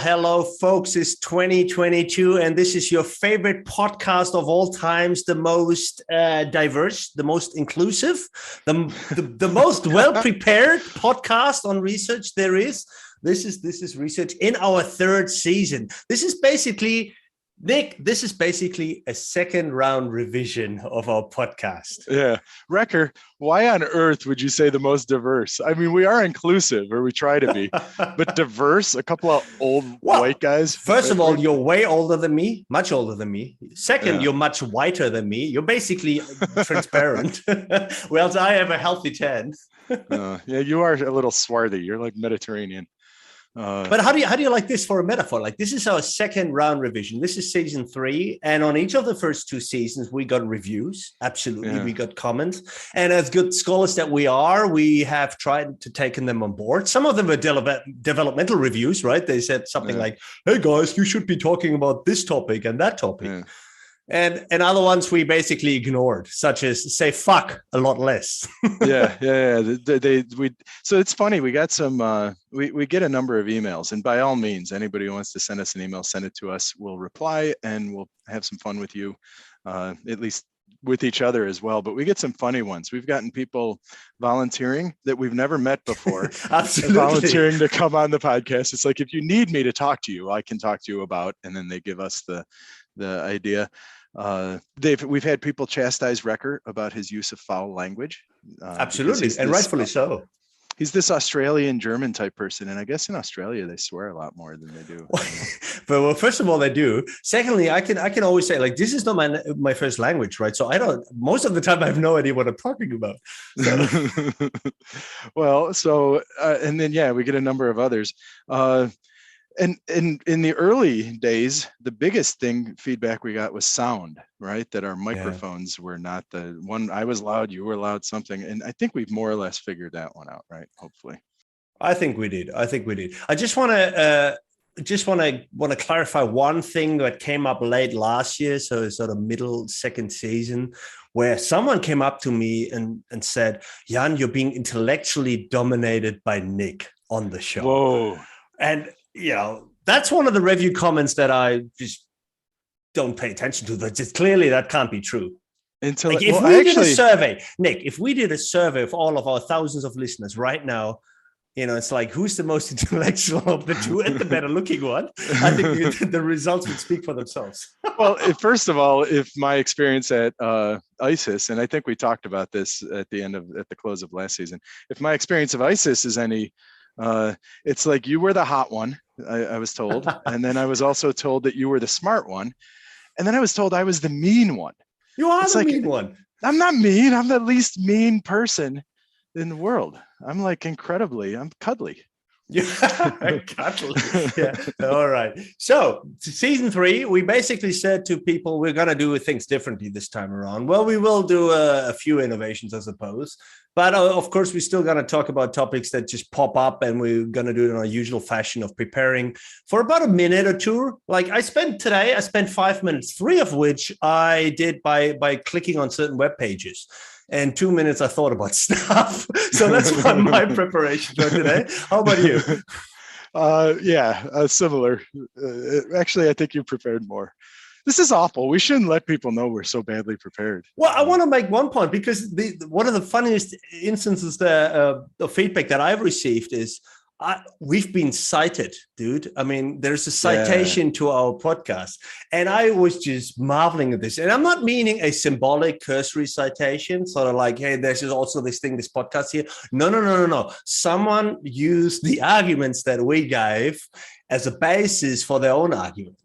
hello, folks. It's 2022, and this is your favorite podcast of all times, the most diverse, the most inclusive, the most well-prepared podcast on research there is. This is research in our third season. This is basically, Nick, this is basically a second round revision of our podcast. Yeah. Wrecker, why on earth would you say the most diverse? I mean, we are inclusive, or we try to be, but diverse, a couple of old white guys. First of all, you're way older than me, much older than me. Second, You're much whiter than me. You're basically transparent. Whereas I have a healthy tan. Yeah, you are a little swarthy. You're like Mediterranean. But how do you like this for a metaphor? Like, this is our second round revision. This is season 3. And on each of the first 2 seasons, we got reviews. Absolutely. Yeah. We got comments. And as good scholars that we are, we have tried to take them on board. Some of them were developmental reviews, right? They said something like, hey guys, you should be talking about this topic and that topic. Yeah. And other ones we basically ignored, such as say fuck a lot less. Yeah. So it's funny. We got some. We get a number of emails, and by all means, anybody who wants to send us an email, send it to us. We'll reply, and we'll have some fun with you, at least with each other as well. But we get some funny ones. We've gotten people volunteering that we've never met before. Absolutely. Volunteering to come on the podcast. It's like, if you need me to talk to you, I can talk to you about, and then they give us the idea. We've had people chastise Wrecker about his use of foul language. Absolutely, and rightfully so. He's this Australian German type person, and I guess in Australia they swear a lot more than they do. But well, first of all, they do. Secondly, I can always say, like, this is not my first language, right? So I don't. Most of the time, I have no idea what I'm talking about. So. Well, so and then we get a number of others. And in the early days, the biggest feedback we got was sound, right? That our microphones were not the one. I was loud, you were loud, something. And I think we've more or less figured that one out, right? Hopefully. I think we did. I just want to clarify one thing that came up late last year, so sort of middle second season, where someone came up to me and said, "Jan, you're being intellectually dominated by Nick on the show." Whoa. And that's one of the review comments that I just don't pay attention to. But just clearly that can't be true. If we did a survey, Nick, if we did a survey of all of our thousands of listeners right now, it's like, who's the most intellectual of the two and the better looking one? I think the results would speak for themselves. Well, first of all, if my experience at ISIS, and I think we talked about this at the close of last season, if my experience of ISIS is any, it's like you were the hot one, I was told. And then I was also told that you were the smart one. And then I was told I was the mean one. You are the mean one. I'm not mean. I'm the least mean person in the world. I'm like I'm cuddly. Yeah, yeah. All right. So season 3, we basically said to people, we're going to do things differently this time around. Well, we will do a few innovations, I suppose. But of course, we're still going to talk about topics that just pop up, and we're going to do it in our usual fashion of preparing for about a minute or two. Like I spent 5 minutes, 3 of which I did by clicking on certain web pages. And 2 minutes I thought about stuff. So that's my preparation for today. How about you? Similar. Actually, I think you prepared more. This is awful. We shouldn't let people know we're so badly prepared. Well, I want to make one point, because one of the funniest instances of feedback that I've received is we've been cited, dude. I mean, there's a citation to our podcast, and I was just marveling at this. And I'm not meaning a symbolic cursory citation, sort of like, hey, there's also this podcast here. No. Someone used the arguments that we gave as a basis for their own argument.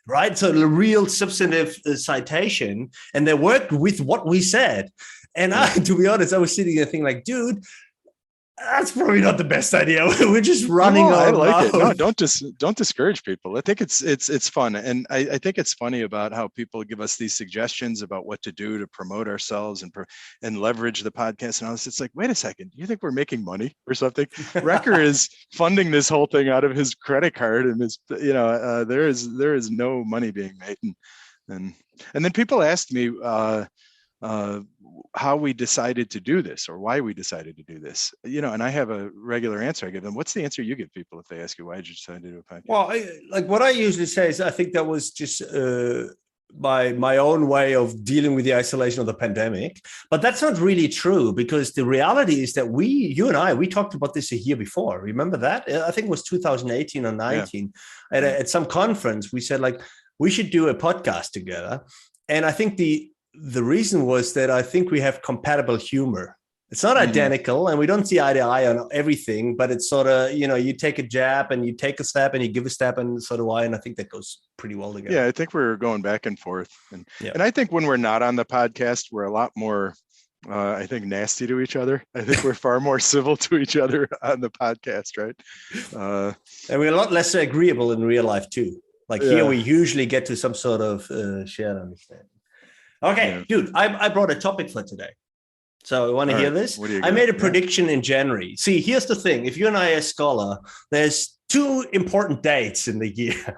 Right. So the real substantive citation, and they worked with what we said. And to be honest, I was sitting there thinking like, dude, that's probably not the best idea. We're just running on. I like it. No, don't discourage people. I think it's fun. And I think it's funny about how people give us these suggestions about what to do to promote ourselves and leverage the podcast and all this. It's like, wait a second, you think we're making money or something? Wrecker is funding this whole thing out of his credit card, and there is no money being made. And then people asked me, how we decided to do this or why we decided to do this, and I have a regular answer I give them. What's the answer you give people if they ask you, why did you decide to do a podcast? Well, what I usually say is I think that was just my own way of dealing with the isolation of the pandemic. But that's not really true, because the reality is that you and I talked about this a year before. Remember that? I think it was 2018 or 19 at some conference. We said, like, we should do a podcast together. And I think the reason was that I think we have compatible humor. It's not identical, and we don't see eye to eye on everything, but it's sort of, you take a jab and you take a stab and you give a stab, and so do I. And I think that goes pretty well together. Yeah, I think we're going back and forth. And I think when we're not on the podcast, we're a lot more, I think, nasty to each other. I think we're far more civil to each other on the podcast, right? And we're a lot less agreeable in real life too. Like here, we usually get to some sort of shared understanding. Okay, dude, I brought a topic for today. So you want to hear this? I made a prediction in January. See, here's the thing. If you and I are a scholar, there's two important dates in the year.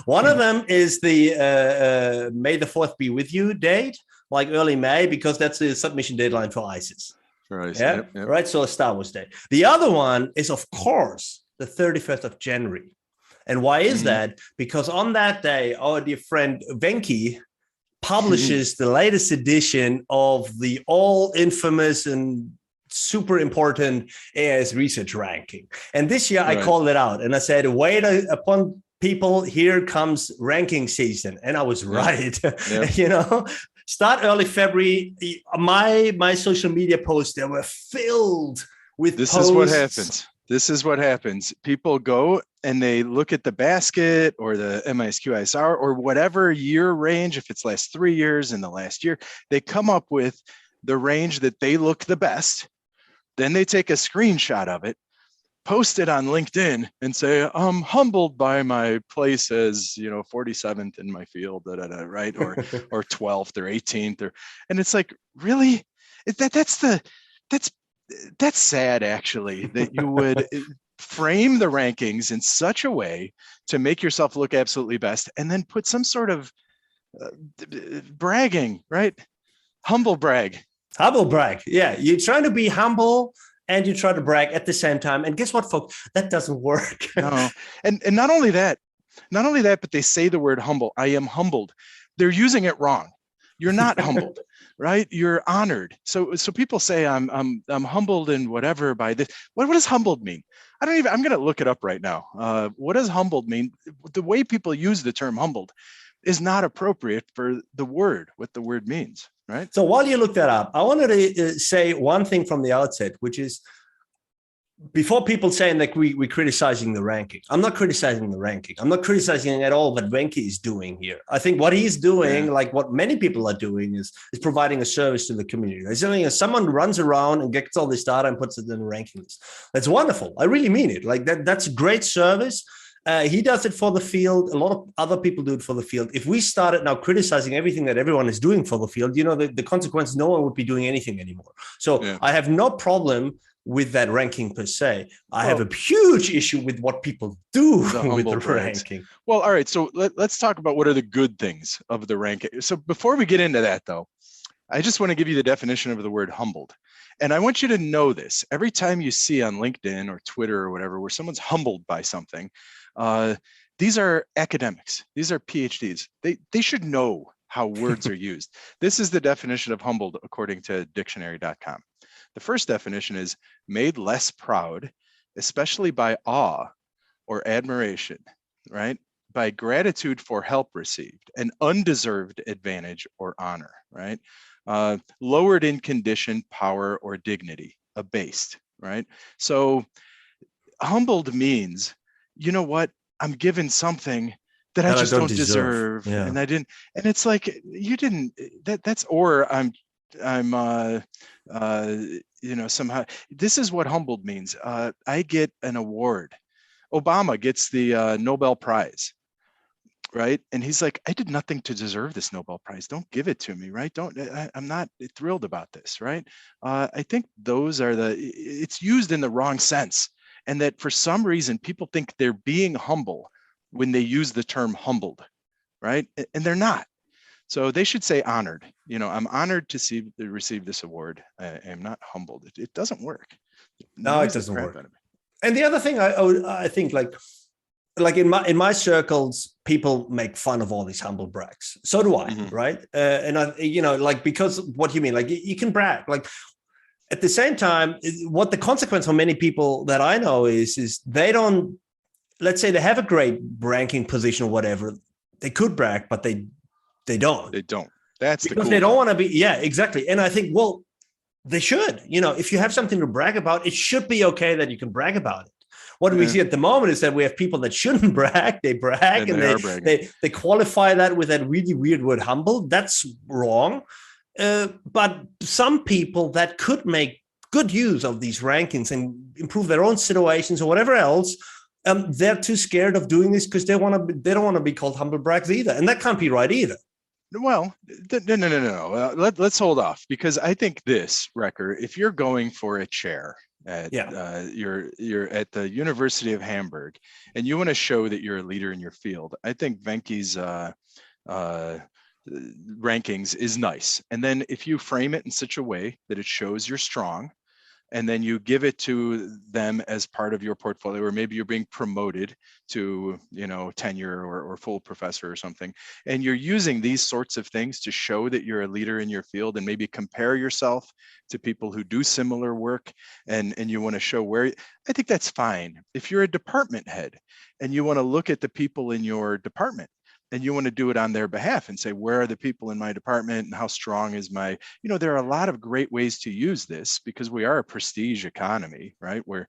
One of them is the May the 4th be with you date, like early May, because that's the submission deadline for ISIS. Right. Yeah. Yep. Right. So a Star Wars Day. The other one is, of course, the 31st of January. And why is that? Because on that day, our dear friend Venki publishes the latest edition of the all infamous and super important AIS research ranking. And this year I called it out and I said, wait upon people, here comes ranking season. And I was right. Start early February. My social media posts, they were filled with this posts. This is what happens. People go and they look at the basket or the MISQ ISR or whatever year range, if it's last 3 years in the last year, they come up with the range that they look the best. Then they take a screenshot of it, post it on LinkedIn and say, I'm humbled by my place as, 47th in my field, right? Or 12th or 18th, and it's like, really? That's sad, actually, that you would frame the rankings in such a way to make yourself look absolutely best and then put some sort of bragging, right? Humble brag. Yeah. You're trying to be humble and you try to brag at the same time. And guess what, folks? That doesn't work. No. And not only that, but they say the word humble. I am humbled. They're using it wrong. You're not humbled, right? You're honored. So people say I'm humbled and whatever by this. What does humbled mean? I'm going to look it up right now. What does humbled mean? The way people use the term humbled is not appropriate for what the word means, right? So while you look that up, I wanted to say one thing from the outset, which is, before people saying that we're criticizing the ranking, I'm not criticizing the ranking. I'm not criticizing at all what Venki is doing here. I think what he's doing, like what many people are doing, is providing a service to the community. It's something someone runs around and gets all this data and puts it in a ranking list. That's wonderful. I really mean it. Like that's a great service. He does it for the field. A lot of other people do it for the field. If we started now criticizing everything that everyone is doing for the field, the consequence, no one would be doing anything anymore. So I have no problem with that ranking per se. I have a huge issue with what people do with the ranking. Well, all right. So let's talk about what are the good things of the ranking. So before we get into that, though, I just want to give you the definition of the word humbled. And I want you to know this. Every time you see on LinkedIn or Twitter or whatever, where someone's humbled by something, these are academics. These are PhDs. They should know how words are used. This is the definition of humbled according to dictionary.com. The first definition is made less proud, especially by awe or admiration, right? By gratitude for help received, an undeserved advantage or honor, right? Lowered in condition, power, or dignity, abased, right? So humbled means, you know what? I'm given something that I just don't deserve. Yeah. And I didn't, and it's like, you didn't, that's, or I'm somehow, this is what humbled means. I get an award. Obama gets the Nobel Prize, right? And he's like, I did nothing to deserve this Nobel Prize. Don't give it to me, right? I'm not thrilled about this, right? I think those are it's used in the wrong sense. And that for some reason, people think they're being humble when they use the term humbled, right? And they're not. So they should say honored. You know, I'm honored to receive this award. I am not humbled. It doesn't work. No, it doesn't work. And the other thing I think, like in my circles, people make fun of all these humble brags. So do I, right? And I, like, because what you mean, like you can brag, like at the same time, what the consequence for many people that I know is they don't, let's say they have a great ranking position or whatever, they could brag, but they don't. They don't. That's because they don't want to be. Yeah, exactly. And I think, well, they should. If you have something to brag about, it should be okay that you can brag about it. What we see at the moment is that we have people that shouldn't brag. They brag and they qualify that with that really weird word humble. That's wrong. But some people that could make good use of these rankings and improve their own situations or whatever else, they're too scared of doing this because they don't want to be called humble brags either. And that can't be right either. Well, no. Let's hold off, because I think this, Wrecker, if you're going for a chair at you're at the University of Hamburg and you want to show that you're a leader in your field, I think Venke's rankings is nice. And then if you frame it in such a way that it shows you're strong, and then you give it to them as part of your portfolio, or maybe you're being promoted to, tenure or full professor or something, and you're using these sorts of things to show that you're a leader in your field, and maybe compare yourself to people who do similar work, and you want to show where, I think that's fine. If you're a department head and you want to look at the people in your department, and you want to do it on their behalf and say, where are the people in my department and how strong is my, there are a lot of great ways to use this, because we are a prestige economy, right? We're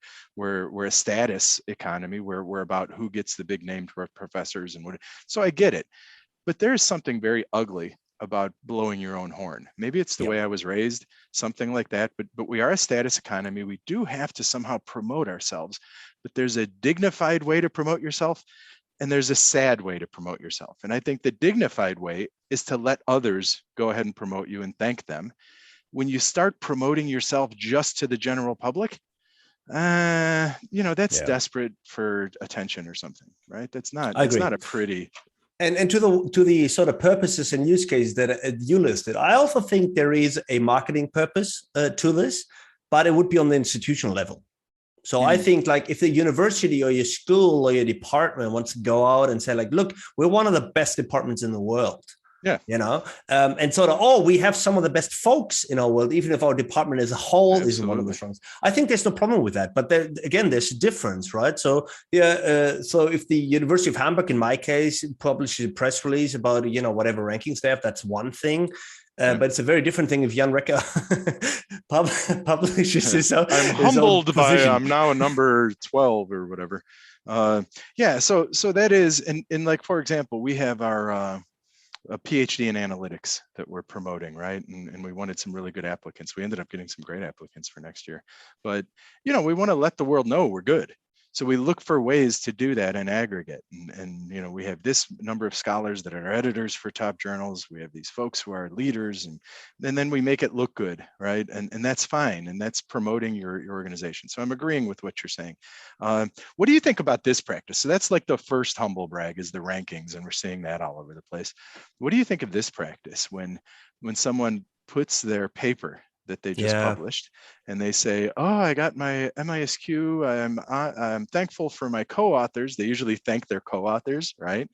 a status economy. We're about who gets the big name professors and what. So I get it, but there's something very ugly about blowing your own horn. Maybe it's the way I was raised, something like that, but we are a status economy. We do have to somehow promote ourselves, but there's a dignified way to promote yourself. And there's a sad way to promote yourself. And I think the dignified way is to let others go ahead and promote you and thank them. When you start promoting yourself just to the general public, that's desperate for attention or something, right? That's not a pretty. And to the sort of purposes and use cases that you listed, I also think there is a marketing purpose to this, but it would be on the institutional level. So I think, like, if the university or your school or your department wants to go out and say, like, look, we're one of the best departments in the world. Yeah. And sort of, we have some of the best folks in our world, even if our department as a whole isn't one of the strongest. I think there's no problem with that. But there's a difference, right? So, so if the University of Hamburg, in my case, publishes a press release about, whatever rankings they have, that's one thing. But it's a very different thing if Jan Recker publishes his own. I'm humbled by I'm now a number 12 or whatever. So that is, and like, for example, we have our a PhD in analytics that we're promoting, right? And we wanted some really good applicants. We ended up getting some great applicants for next year. But, we want to let the world know we're good. So we look for ways to do that in aggregate. And we have this number of scholars that are editors for top journals. We have these folks who are leaders, and then we make it look good, right? And that's fine. And that's promoting your organization. So I'm agreeing with what you're saying. What do you think about this practice? So that's like the first humble brag, is the rankings, and we're seeing that all over the place. What do you think of this practice when someone puts their paper that they just published, and they say, I got my MISQ, I'm thankful for my co-authors. They usually thank their co-authors, right?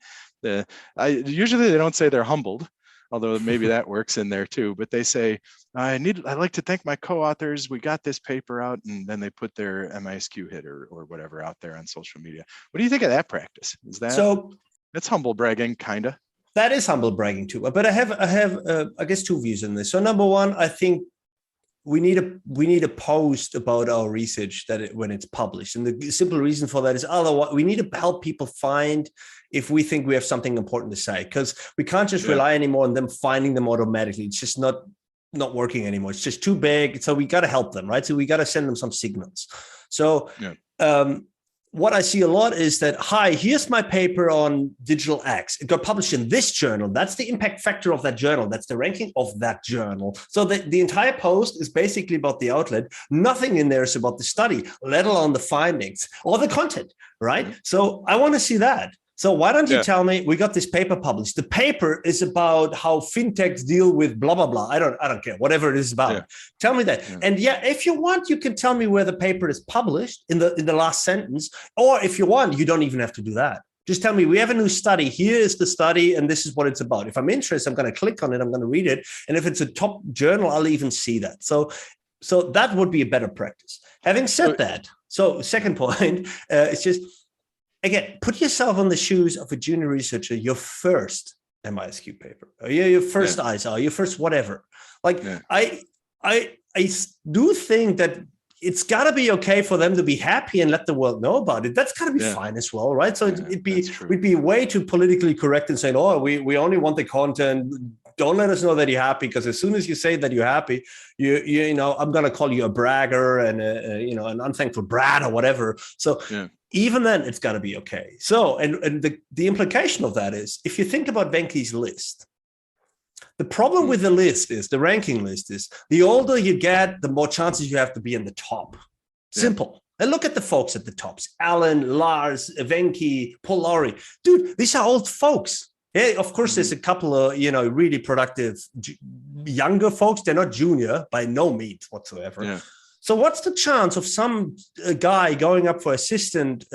Usually they don't say they're humbled, although maybe that works in there too, but they say, I'd like to thank my co-authors. We got this paper out, and then they put their MISQ hit or whatever out there on social media. What do you think of that practice? That's humble bragging, kind of. That is humble bragging too. But I have I guess two views on this. So number one, I think we need a post about our research when it's published, and the simple reason for that is otherwise we need to help people find if we think we have something important to say, because we can't just rely anymore on them finding them automatically. It's just not working anymore. It's just too big. So we got to help them, right? So we got to send them some signals. So what I see a lot is that, hi, here's my paper on digital X. It got published in this journal. That's the impact factor of that journal. That's the ranking of that journal. So the entire post is basically about the outlet. Nothing in there is about the study, let alone the findings or the content, right? So I want to see that. So why don't you tell me, we got this paper published. The paper is about how fintechs deal with blah, blah, blah. I don't care, whatever it is about. Yeah. Tell me that. Yeah. And if you want, you can tell me where the paper is published in the last sentence. Or if you want, you don't even have to do that. Just tell me, we have a new study. Here is the study, and this is what it's about. If I'm interested, I'm going to click on it. I'm going to read it. And if it's a top journal, I'll even see that. So that would be a better practice. Having said that, so second point, it's just, again, put yourself on the shoes of a junior researcher, your first MISQ paper, or your first ISR, your first whatever. Like, I do think that it's got to be okay for them to be happy and let the world know about it. That's got to be fine as well, right? So we'd be way too politically correct in saying, oh, we only want the content. Don't let us know that you're happy, because as soon as you say that you're happy, you know, I'm going to call you a bragger and an unthankful brat or whatever. So even then, it's got to be okay. So, and the implication of that is, if you think about Venki's list, the problem with the list is, the ranking list is, the older you get, the more chances you have to be in the top. Simple. And look at the folks at the tops: Alan, Lars, Venki, Paul Lowry. Dude, these are old folks. Yeah, of course, there's a couple of, really productive younger folks. They're not junior by no means whatsoever. Yeah. So what's the chance of some guy going up for assistant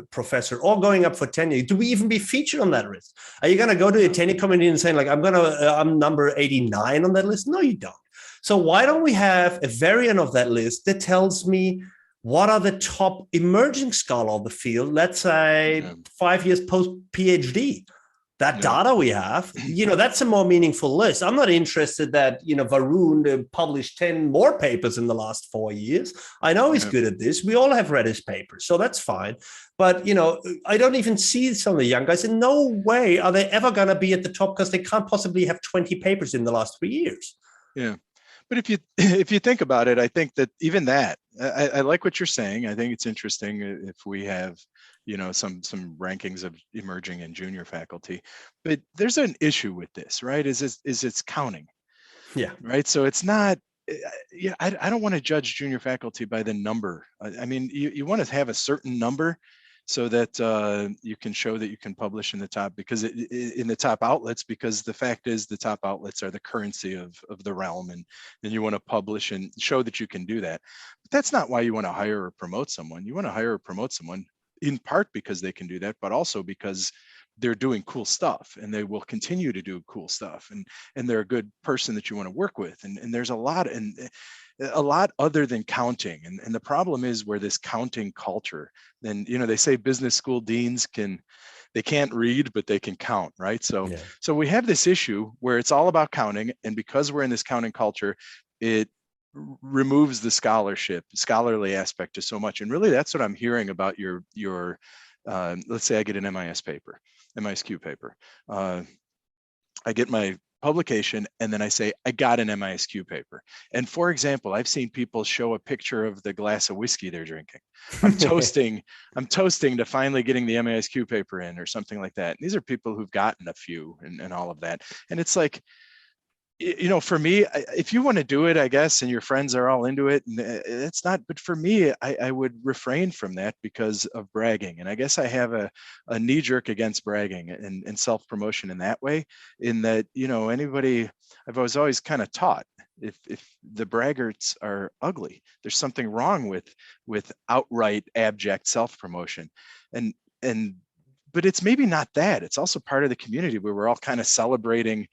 professor or going up for tenure? Do we even be featured on that list? Are you going to go to a tenure committee and saying, like, I'm number 89 on that list? No, you don't. So why don't we have a variant of that list that tells me what are the top emerging scholar of the field, let's say 5 years post PhD? That data we have, that's a more meaningful list. I'm not interested that, Varun published 10 more papers in the last 4 years. I know he's good at this. We all have read his papers, so that's fine. But, I don't even see some of the young guys. In no way are they ever going to be at the top, because they can't possibly have 20 papers in the last 3 years. Yeah. But if you think about it, I think that even that, I like what you're saying. I think it's interesting if we have, some rankings of emerging and junior faculty, but there's an issue with this, right? Is it's counting. Yeah. Right. So it's not, I don't want to judge junior faculty by the number. I mean, you want to have a certain number so that you can show that you can publish in the top, because in the top outlets, because the fact is the top outlets are the currency of the realm, and then you want to publish and show that you can do that. But that's not why you want to hire or promote someone. You want to hire or promote someone in part because they can do that, but also because they're doing cool stuff and they will continue to do cool stuff, and they're a good person that you want to work with. And there's a lot other than counting. And the problem is, where this counting culture, then, they say business school deans they can't read, but they can count, right? So we have this issue where it's all about counting. And because we're in this counting culture, it removes the scholarly aspect to so much. And really, that's what I'm hearing about your let's say I get an MISQ paper. I get my publication, and then I say, I got an MISQ paper. And for example, I've seen people show a picture of the glass of whiskey they're drinking. I'm toasting to finally getting the MISQ paper in, or something like that. And these are people who've gotten a few and all of that. And it's like, for me, if you want to do it, I guess, and your friends are all into it, and it's not, but for me, I would refrain from that because of bragging. And I guess I have a knee jerk against bragging and self-promotion in that way, in that, I was always kind of taught, if the braggarts are ugly, there's something wrong with outright abject self-promotion. But it's maybe not that. It's also part of the community where we're all kind of celebrating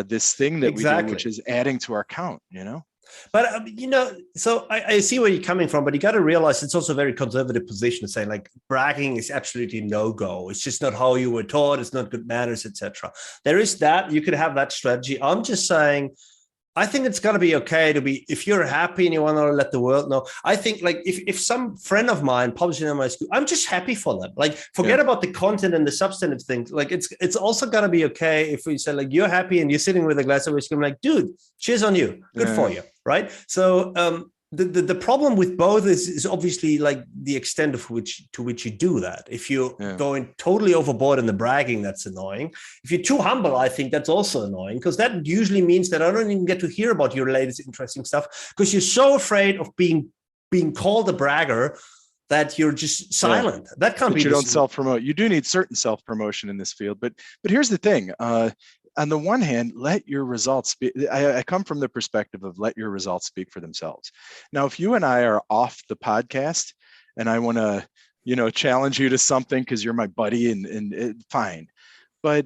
this thing that we do, which is adding to our count, But, so I see where you're coming from, but you got to realize it's also a very conservative position, saying like bragging is absolutely no-go. It's just not how you were taught. It's not good manners, etc. There is that. You could have that strategy. I'm just saying, I think it's got to be okay to be, if you're happy and you want to let the world know. I think, like, if some friend of mine publishes in my school, I'm just happy for them. Like, forget about the content and the substantive things. Like, it's also got to be okay if we say, like, you're happy and you're sitting with a glass of whiskey. I'm like, dude, cheers on you. Good for you. Right. So the problem with both is obviously like the extent to which you do that. If you're going totally overboard in the bragging, that's annoying. If you're too humble, I think that's also annoying, because that usually means that I don't even get to hear about your latest interesting stuff, because you're so afraid of being called a bragger that you're just silent. That can't be. You don't self-promote. You do need certain self-promotion in this field, but here's the thing. On the one hand, let your results speak. I come from the perspective of let your results speak for themselves. Now, if you and I are off the podcast and I want to, challenge you to something because you're my buddy and fine. But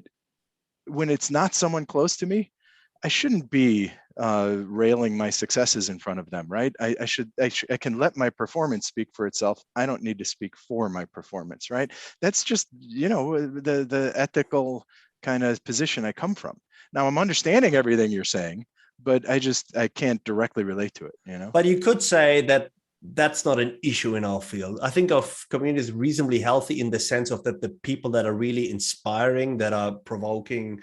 when it's not someone close to me, I shouldn't be railing my successes in front of them, right? I can let my performance speak for itself. I don't need to speak for my performance, right? That's just, the ethical kind of position I come from. Now I'm understanding everything you're saying, but I can't directly relate to it, But you could say that that's not an issue in our field. I think of communities reasonably healthy in the sense of that the people that are really inspiring, that are provoking,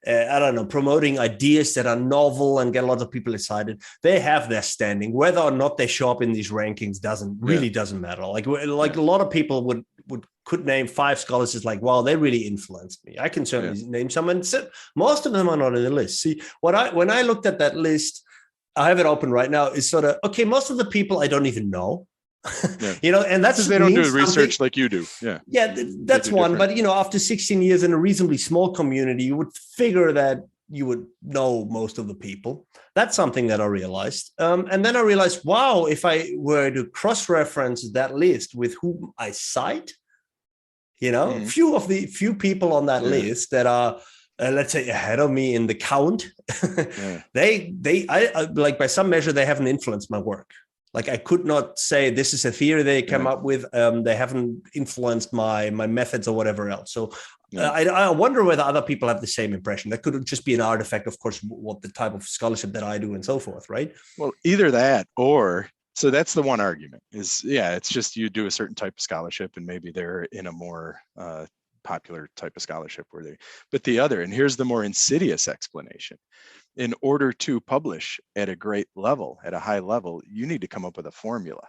promoting ideas that are novel and get a lot of people excited, they have their standing. Whether or not they show up in these rankings doesn't matter. Like a lot of people could name 5 scholars as like, wow, they really influenced me. I can certainly name some, and most of them are not on the list. See, when I looked at that list, I have it open right now, is sort of, okay, most of the people I don't even know. And that's because they don't do research like you do. That's one. But after 16 years in a reasonably small community, you would figure that you would know most of the people. That's something that I realized. And then I realized, wow, if I were to cross-reference that list with whom I cite, few people on that list that are let's say ahead of me in the count, I like by some measure they haven't influenced my work. Like I could not say this is a theory they came up with. They haven't influenced my methods or whatever else. So I wonder whether other people have the same impression. That could just be an artifact, of course, what the type of scholarship that I do and so forth, right? Well, either that or, so that's the one argument is, it's just you do a certain type of scholarship and maybe they're in a more popular type of scholarship but the other, and here's the more insidious explanation. In order to publish at a great level, at a high level, you need to come up with a formula.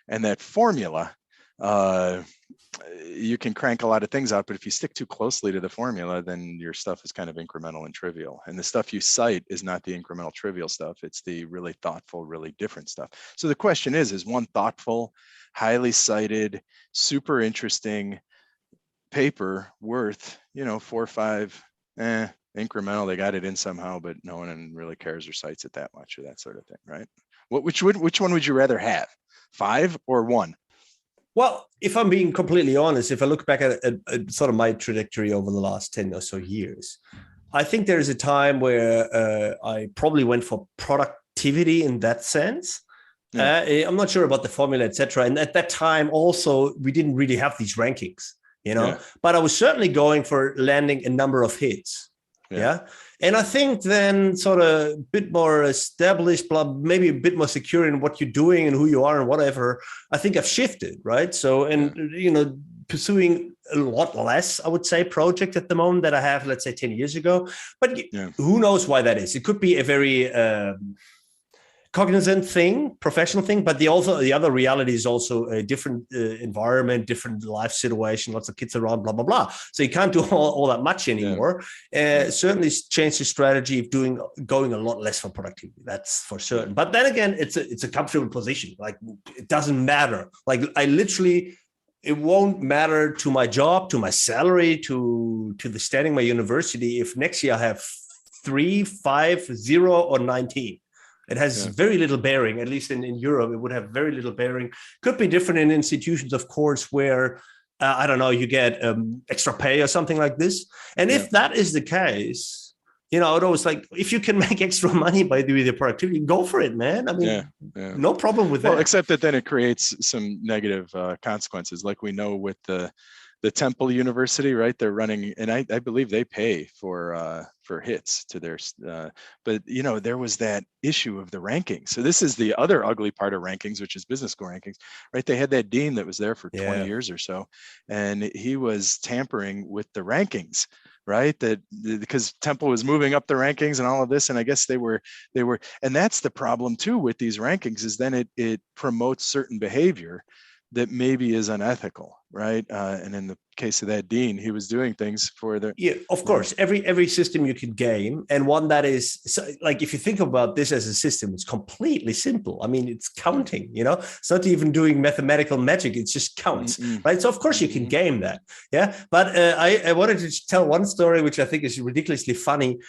And that formula, you can crank a lot of things out, but if you stick too closely to the formula, then your stuff is kind of incremental and trivial. And the stuff you cite is not the incremental trivial stuff. It's the really thoughtful, really different stuff. So the question is one thoughtful, highly cited, super interesting paper worth, 4 or 5, incremental, they got it in somehow, but no one really cares or cites it that much or that sort of thing, right? Which one would you rather have, 5 or 1? Well, if I'm being completely honest, if I look back at sort of my trajectory over the last 10 or so years, I think there's a time where I probably went for productivity in that sense. I'm not sure about the formula, etc. And at that time also, we didn't really have these rankings, but I was certainly going for landing a number of hits. And I think then sort of a bit more established, maybe a bit more secure in what you're doing and who you are and whatever, I think I've shifted, right? So, pursuing a lot less, I would say, project at the moment that I have, let's say 10 years ago. But who knows why that is? It could be a very cognizant thing, professional thing, but the other reality is also a different environment, different life situation, lots of kids around, blah, blah, blah. So you can't do all that much anymore. Certainly change the strategy of going a lot less for productivity. That's for certain. But then again, it's a comfortable position. Like it doesn't matter. Like it won't matter to my job, to my salary, to the standing of my university if next year I have 3, 5, 0, or 19. It has very little bearing, at least in Europe, it would have very little bearing. Could be different in institutions, of course, where, you get extra pay or something like this. And if that is the case, it always like, if you can make extra money by doing the productivity, go for it, man. I mean, no problem with that. Well, except that then it creates some negative consequences, like we know with the Temple University, right? They're running, and I believe they pay for hits to their, but there was that issue of the rankings. So this is the other ugly part of rankings, which is business school rankings, right? They had that dean that was there for 20 years or so, and he was tampering with the rankings, right? Because Temple was moving up the rankings and all of this, and I guess they were, and that's the problem too with these rankings, is then it promotes certain behavior that maybe is unethical, right? And in the case of that dean, he was doing things for the of course, every system you can game, and one that is like, if you think about this as a system, it's completely simple. I mean, it's counting, it's not even doing mathematical magic, it's just counts, right? So of course you can game that. Yeah, but I wanted to tell one story which I think is ridiculously funny,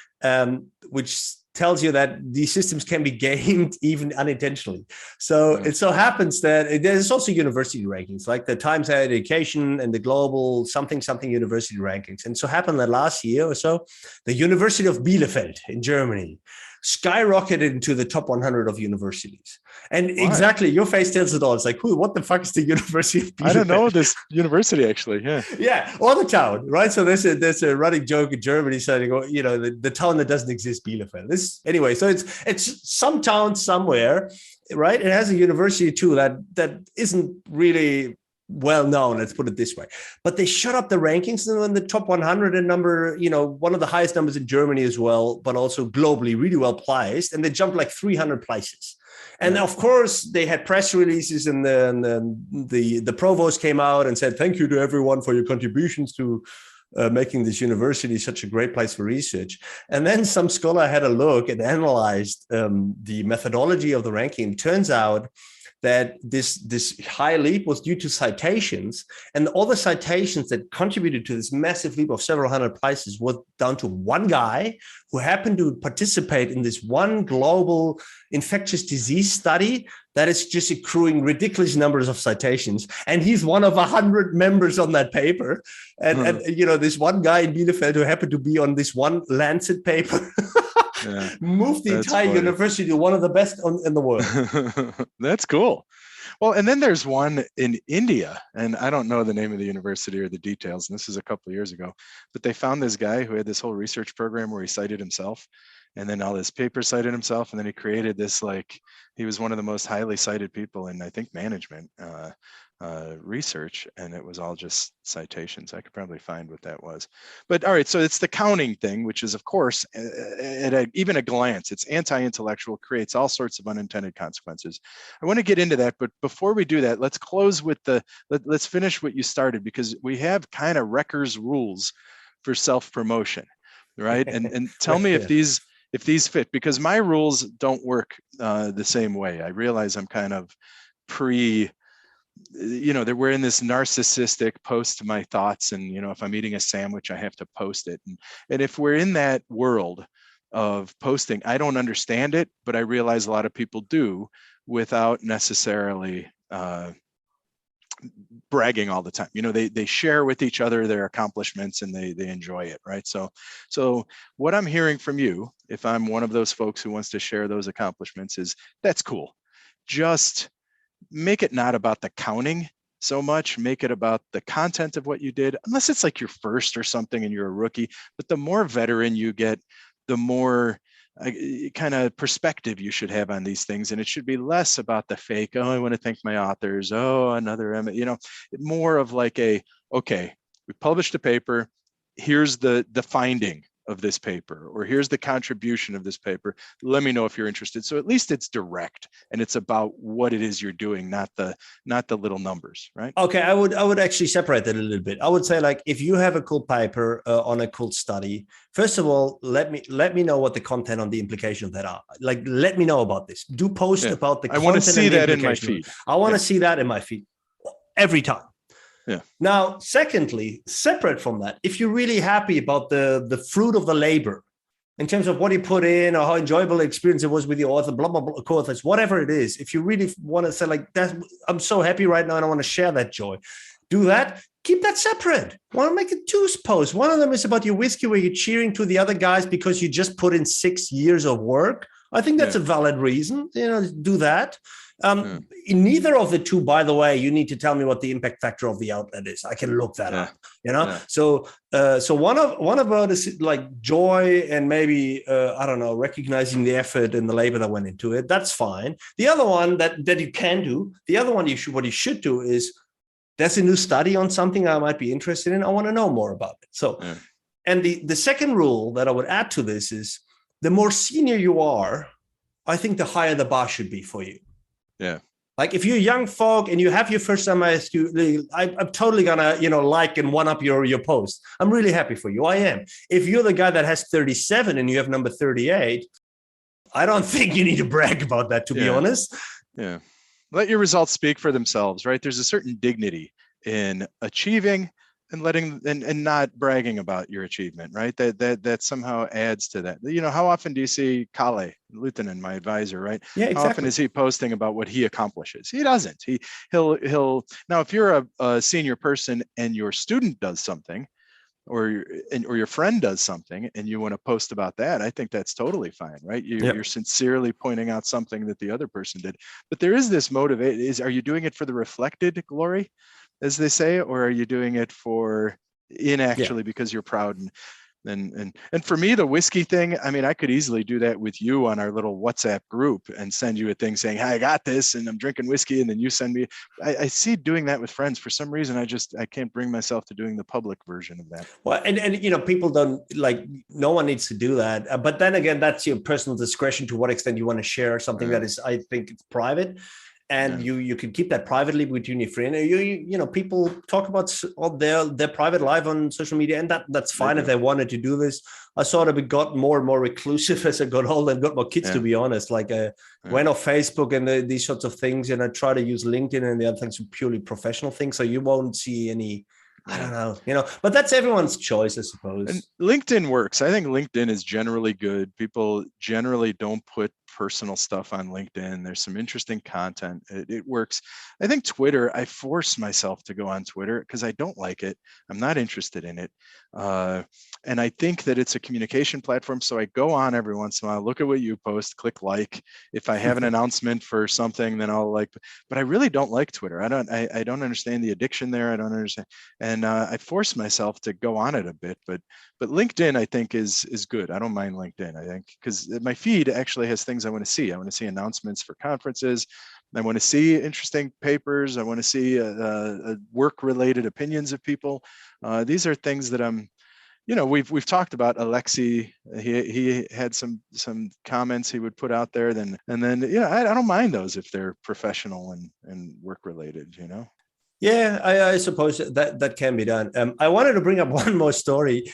which tells you that these systems can be gamed even unintentionally. So it so happens that there's also university rankings, like the Times Higher Education and the global something university rankings. And so happened that last year or so, the University of Bielefeld in Germany skyrocketed into the top 100 of universities. And exactly, your face tells it all. It's like, what the fuck is the University of Bielefeld? I don't know this university, actually. Yeah, or the town, right? So there's a running joke in Germany saying, the town that doesn't exist, Bielefeld. Anyway, so it's some town somewhere, right? It has a university too that isn't really well known, let's put it this way, but they shut up the rankings in the top 100 and number, one of the highest numbers in Germany as well, but also globally really well placed, and they jumped like 300 places. And of course they had press releases, and the provost came out and said, thank you to everyone for your contributions to making this university such a great place for research. And then some scholar had a look and analyzed the methodology of the ranking. It turns out that this high leap was due to citations, and all the citations that contributed to this massive leap of several hundred places was down to one guy who happened to participate in this one global infectious disease study that is just accruing ridiculous numbers of citations. And he's one of 100 members on that paper. And this one guy in Bielefeld who happened to be on this one Lancet paper moved the entire university to one of the best in the world. That's cool. Well, and then there's one in India, and I don't know the name of the university or the details, and this is a couple of years ago, but they found this guy who had this whole research program where he cited himself, and then all his papers cited himself, and then he created this, like, he was one of the most highly cited people in, I think, management research, and it was all just citations. I could probably find what that was. But all right, so it's the counting thing, which is, of course, even a glance, it's anti-intellectual, creates all sorts of unintended consequences. I want to get into that, but before we do that, let's close with let's finish what you started, because we have kind of Recker's rules for self-promotion, right? And tell me if these fit, because my rules don't work the same way. I realize I'm kind of that we're in this narcissistic post my thoughts, and if I'm eating a sandwich, I have to post it, and if we're in that world of posting, I don't understand it, but I realize a lot of people do without necessarily bragging all the time. They share with each other their accomplishments, and they enjoy it, right? So what I'm hearing from you, if I'm one of those folks who wants to share those accomplishments, is that's cool. Just make it not about the counting so much, make it about the content of what you did, unless it's like your first or something and you're a rookie. But the more veteran you get, the more kind of perspective you should have on these things. And it should be less about the fake, I want to thank my authors, another, more of like okay, we published a paper, here's the finding of this paper, or here's the contribution of this paper. Let me know if you're interested. So at least it's direct, and it's about what it is you're doing, not the little numbers, right? Okay, I would actually separate that a little bit. I would say, like, if you have a cool paper on a cool study, first of all, let me know what the content on the implication of that are. Like, let me know about this. Do post about the content. I want to see that in my feed. I want to see that in my feed every time. Yeah. Now, secondly, separate from that, if you're really happy about the fruit of the labor in terms of what you put in, or how enjoyable the experience it was with the author, blah, blah, blah, co-authors, whatever it is, if you really want to say, like, I'm so happy right now and I want to share that joy, do that. Keep that separate. Want to make it two posts. One of them is about your whiskey, where you're cheering to the other guys because you just put in 6 years of work. I think that's a valid reason, do that. In neither of the two, by the way, you need to tell me what the impact factor of the outlet is. I can look that up, So one about is like joy, and maybe, I don't know, recognizing the effort and the labor that went into it. That's fine. The other one that you can do, the other one what you should do is, there's a new study on something I might be interested in. I want to know more about it. So, and the second rule that I would add to this is, the more senior you are, I think the higher the bar should be for you. Yeah. Like if you're young folk and you have your first time ISQ, I'm totally gonna, like and one up your post. I'm really happy for you. I am. If you're the guy that has 37 and you have number 38, I don't think you need to brag about that, to be honest. Yeah. Let your results speak for themselves, right? There's a certain dignity in achieving and letting and not bragging about your achievement, right? That somehow adds to that. How often do you see Kale, Lieutenant, my advisor, right? Yeah, exactly. How often is he posting about what he accomplishes? He doesn't. He'll now, if you're a senior person and your student does something, or your friend does something and you want to post about that, I think that's totally fine, right? You're sincerely pointing out something that the other person did. But there is this motivate. Are you doing it for the reflected glory, as they say, or are you doing it for because you're proud? And for me, the whiskey thing, I mean, I could easily do that with you on our little WhatsApp group and send you a thing saying, hey, I got this and I'm drinking whiskey, and then you send me. I see doing that with friends. For some reason, I can't bring myself to doing the public version of that. Well, and people don't no one needs to do that. But then again, that's your personal discretion to what extent you want to share something that is, I think, it's private. And you can keep that privately between your friends. People talk about their private life on social media, and that's fine if they wanted to do this. I sort of got more and more reclusive as I got older and got more kids, to be honest. Went off Facebook and these sorts of things, and I try to use LinkedIn and the other things are purely professional things. So you won't see any. I don't know, but that's everyone's choice, I suppose. And LinkedIn works. I think LinkedIn is generally good. People generally don't put personal stuff on LinkedIn. There's some interesting content. It works. I think Twitter, I force myself to go on Twitter because I don't like it. I'm not interested in it. And I think that it's a communication platform. So I go on every once in a while, look at what you post, click like. If I have an announcement for something, then I'll like, but I really don't like Twitter. I don't understand the addiction there. I don't understand. And I force myself to go on it a bit, but LinkedIn, I think, is good. I don't mind LinkedIn, I think, because my feed actually has things I want to see. I want to see announcements for conferences. I want to see interesting papers. I want to see work-related opinions of people. These are things that I'm, we've talked about Alexi. He had some comments he would put out there. And then I don't mind those if they're professional and work-related. Yeah, I suppose that can be done. I wanted to bring up one more story,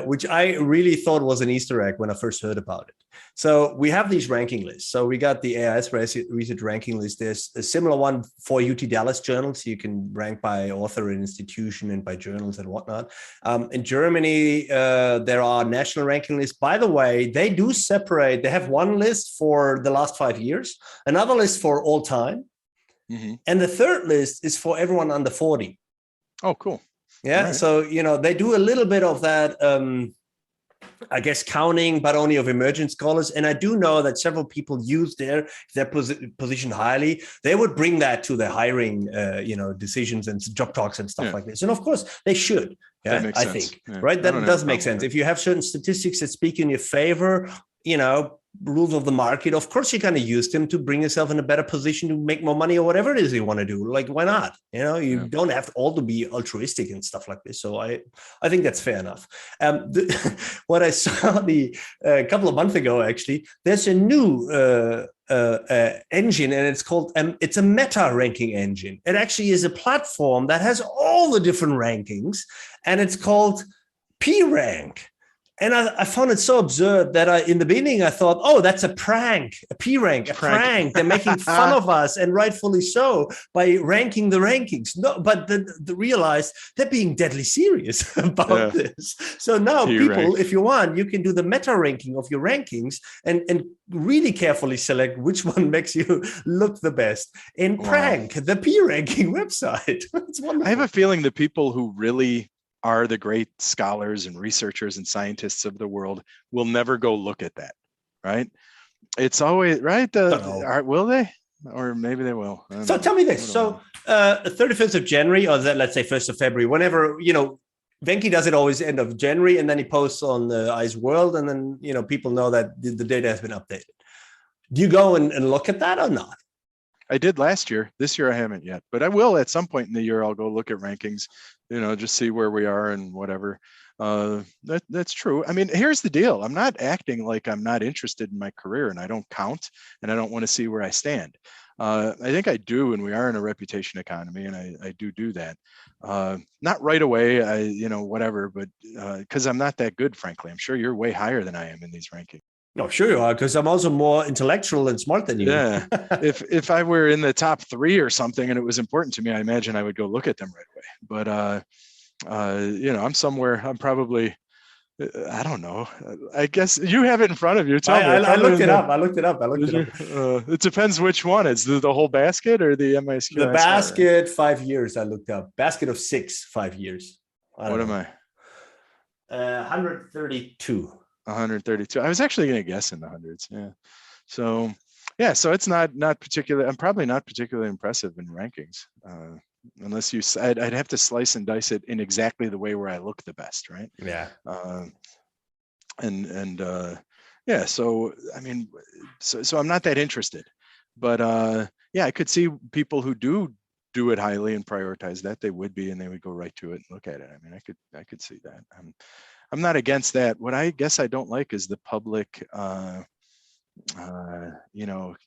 which I really thought was an Easter egg when I first heard about it. So we have these ranking lists. So we got the AIS research ranking list. There's a similar one for UT Dallas journals. You can rank by author and institution and by journals and whatnot. In Germany, there are national ranking lists. By the way, they do separate. They have one list for the last 5 years, another list for all time. Mm-hmm. And the third list is for everyone under 40. Oh, cool. Yeah. Right. So, they do a little bit of that, I guess, counting, but only of emergent scholars. And I do know that several people use their position highly. They would bring that to the hiring, decisions and job talks and stuff like this. And of course they should. Yeah, I think, right? That does make sense. If you have certain statistics that speak in your favor, rules of the market, of course you're going to use them to bring yourself in a better position to make more money or whatever it is you want to do. Like, why not? You don't have all to be altruistic and stuff like this. So I think that's fair enough. What I saw a couple of months ago, actually, there's a new engine, and it's called it's a meta ranking engine. It actually is a platform that has all the different rankings, and it's called P-Rank. And I found it so absurd that in the beginning I thought, oh, that's a prank, a P-Rank, a prank. They're making fun of us, and rightfully so, by ranking the rankings. No, but they realized they're being deadly serious about this. So now people, if you want, you can do the meta ranking of your rankings and really carefully select which one makes you look the best in Prank, the P-Ranking website. It's wonderful. I have a feeling the people who really are the great scholars and researchers and scientists of the world will never go look at that, right? It's always right. Will they? Or maybe they will. So tell me this. So 31st of January, or let's say 1st of February, whenever, Venki does it always end of January, and then he posts on the ICE World, and then, people know that the data has been updated. Do you go and look at that or not? I did last year. This year I haven't yet, but I will at some point in the year. I'll go look at rankings, just see where we are and whatever. That's true. I mean, here's the deal. I'm not acting like I'm not interested in my career and I don't count and I don't want to see where I stand. I think I do, and we are in a reputation economy, and I do that. Not right away, whatever, but because I'm not that good, frankly. I'm sure you're way higher than I am in these rankings. No, sure you are, because I'm also more intellectual and smart than you. Yeah. If I were in the top 3 or something and it was important to me, I imagine I would go look at them right away. But I'm somewhere. I'm probably, I don't know. I guess you have it in front of you. Tell me. I looked it up. It depends which one. It's the whole basket or the MISQ. The basket, 5 years. I looked up. Basket of 6, 5 years. What am I? 132. 132. I was actually going to guess in the hundreds. Yeah. So it's not particular. I'm probably not particularly impressive in rankings, unless I'd have to slice and dice it in exactly the way where I look the best, right? Yeah. So I mean, so I'm not that interested, but I could see people who do it highly and prioritize that. They would be, and they would go right to it and look at it. I mean, I could see that. I'm not against that. What I guess I don't like is the public,